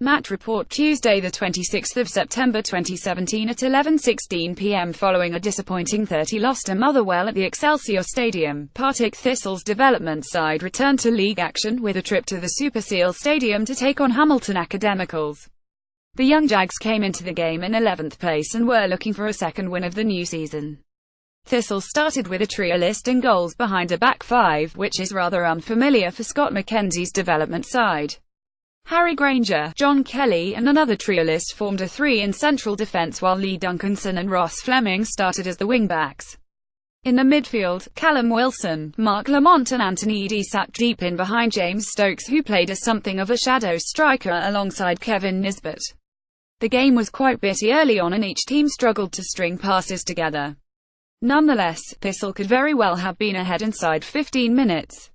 Match report Tuesday 26 September 2017 at 11:16 p.m. Following a disappointing 30 loss to Motherwell at the Excelsior Stadium, Partick Thistle's development side returned to league action with a trip to the Super Seal Stadium to take on Hamilton Academicals. The Young Jags came into the game in 11th place and were looking for a second win of the new season. Thistle started with a trio list in goals behind a back five, which is rather unfamiliar for Scott McKenzie's development side. Harry Granger, John Kelly and another trio list formed a three in central defence, while Lee Duncanson and Ross Fleming started as the wing-backs. In the midfield, Callum Wilson, Mark Lamont and Anthony Edie sat deep in behind James Stokes, who played as something of a shadow striker alongside Kevin Nisbet. The game was quite bitty early on and each team struggled to string passes together. Nonetheless, Thistle could very well have been ahead inside 15 minutes.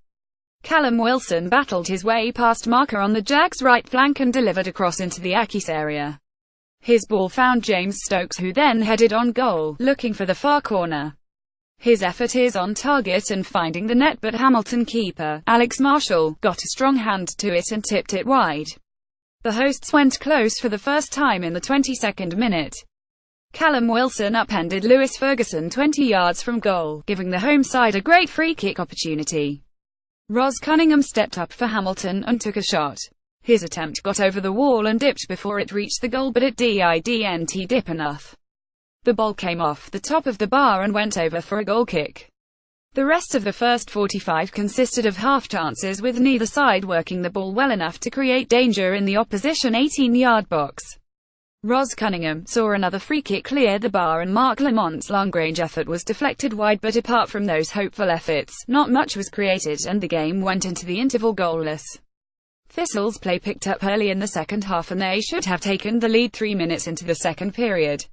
Callum Wilson battled his way past marker on the Jags' right flank and delivered a cross into the Accies area. His ball found James Stokes, who then headed on goal, looking for the far corner. His effort is on target and finding the net, but Hamilton keeper, Alex Marshall, got a strong hand to it and tipped it wide. The hosts went close for the first time in the 22nd minute. Callum Wilson upended Lewis Ferguson 20 yards from goal, giving the home side a great free-kick opportunity. Ros Cunningham stepped up for Hamilton and took a shot. His attempt got over the wall and dipped before it reached the goal, but it didn't dip enough. The ball came off the top of the bar and went over for a goal kick. The rest of the first 45 consisted of half chances, with neither side working the ball well enough to create danger in the opposition 18-yard box. Ros Cunningham saw another free kick clear the bar and Mark Lamont's long-range effort was deflected wide, but apart from those hopeful efforts, not much was created and the game went into the interval goalless. Thistle's play picked up early in the second half and they should have taken the lead 3 minutes into the second period.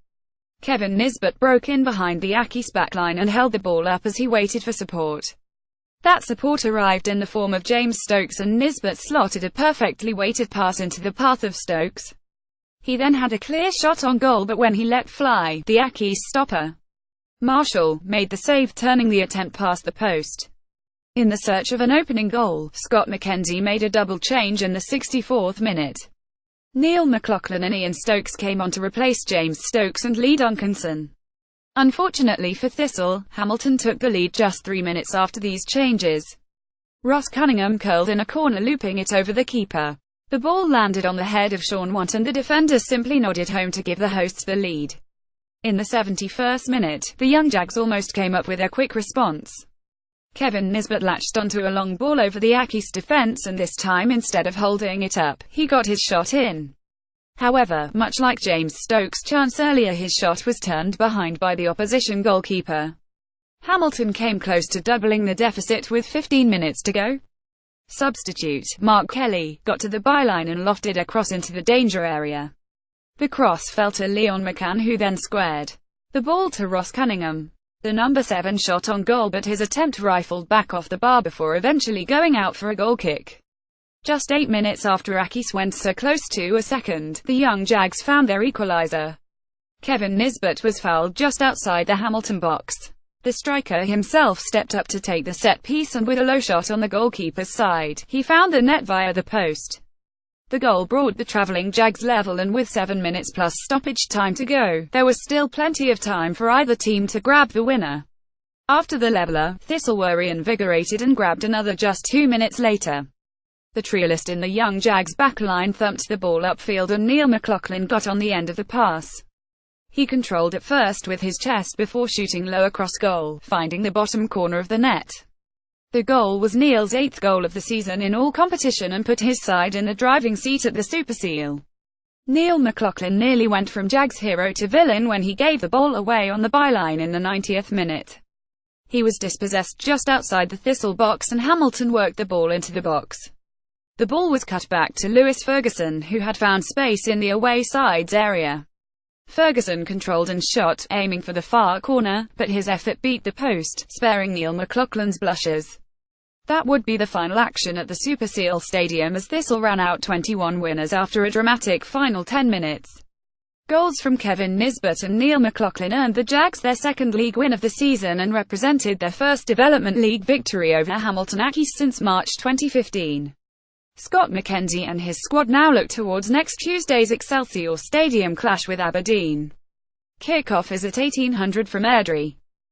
Kevin Nisbet broke in behind the Accies backline and held the ball up as he waited for support. That support arrived in the form of James Stokes, and Nisbet slotted a perfectly weighted pass into the path of Stokes. He then had a clear shot on goal, but when he let fly, the Accies stopper, Marshall, made the save, turning the attempt past the post. In the search of an opening goal, Scott McKenzie made a double change in the 64th minute. Neil McLaughlin and Ian Stokes came on to replace James Stokes and Lee Duncanson. Unfortunately for Thistle, Hamilton took the lead just 3 minutes after these changes. Ros Cunningham curled in a corner, looping it over the keeper. The ball landed on the head of Sean Watt and the defender simply nodded home to give the hosts the lead. In the 71st minute, the Young Jags almost came up with a quick response. Kevin Nisbet latched onto a long ball over the Accies defense, and this time, instead of holding it up, he got his shot in. However, much like James Stokes' chance earlier, his shot was turned behind by the opposition goalkeeper. Hamilton came close to doubling the deficit with 15 minutes to go. Substitute, Mark Kelly, got to the byline and lofted a cross into the danger area. The cross fell to Leon McCann, who then squared the ball to Ros Cunningham. The number 7 shot on goal, but his attempt rifled back off the bar before eventually going out for a goal kick. Just 8 minutes after Accies went so close to a second, the Young Jags found their equalizer. Kevin Nisbet was fouled just outside the Hamilton box. The striker himself stepped up to take the set piece, and with a low shot on the goalkeeper's side, he found the net via the post. The goal brought the travelling Jags level, and with 7 minutes plus stoppage time to go, there was still plenty of time for either team to grab the winner. After the leveller, Thistle were reinvigorated and grabbed another just 2 minutes later. The triolist in the Young Jags backline thumped the ball upfield and Neil McLaughlin got on the end of the pass. He controlled it first with his chest before shooting low across goal, finding the bottom corner of the net. The goal was Neil's 8th goal of the season in all competition and put his side in the driving seat at the Super Seal. Neil McLaughlin nearly went from Jags hero to villain when he gave the ball away on the byline in the 90th minute. He was dispossessed just outside the Thistle box and Hamilton worked the ball into the box. The ball was cut back to Lewis Ferguson, who had found space in the away side's area. Ferguson controlled and shot, aiming for the far corner, but his effort beat the post, sparing Neil McLaughlin's blushes. That would be the final action at the Super Seal Stadium, as Thistle ran out 21 winners after a dramatic final 10 minutes. Goals from Kevin Nisbet and Neil McLaughlin earned the Jags their second league win of the season and represented their first Development League victory over Hamilton Accies since March 2015. Scott McKenzie and his squad now look towards next Tuesday's Excelsior Stadium clash with Aberdeen. Kick-off is at 1800 from Airdrie.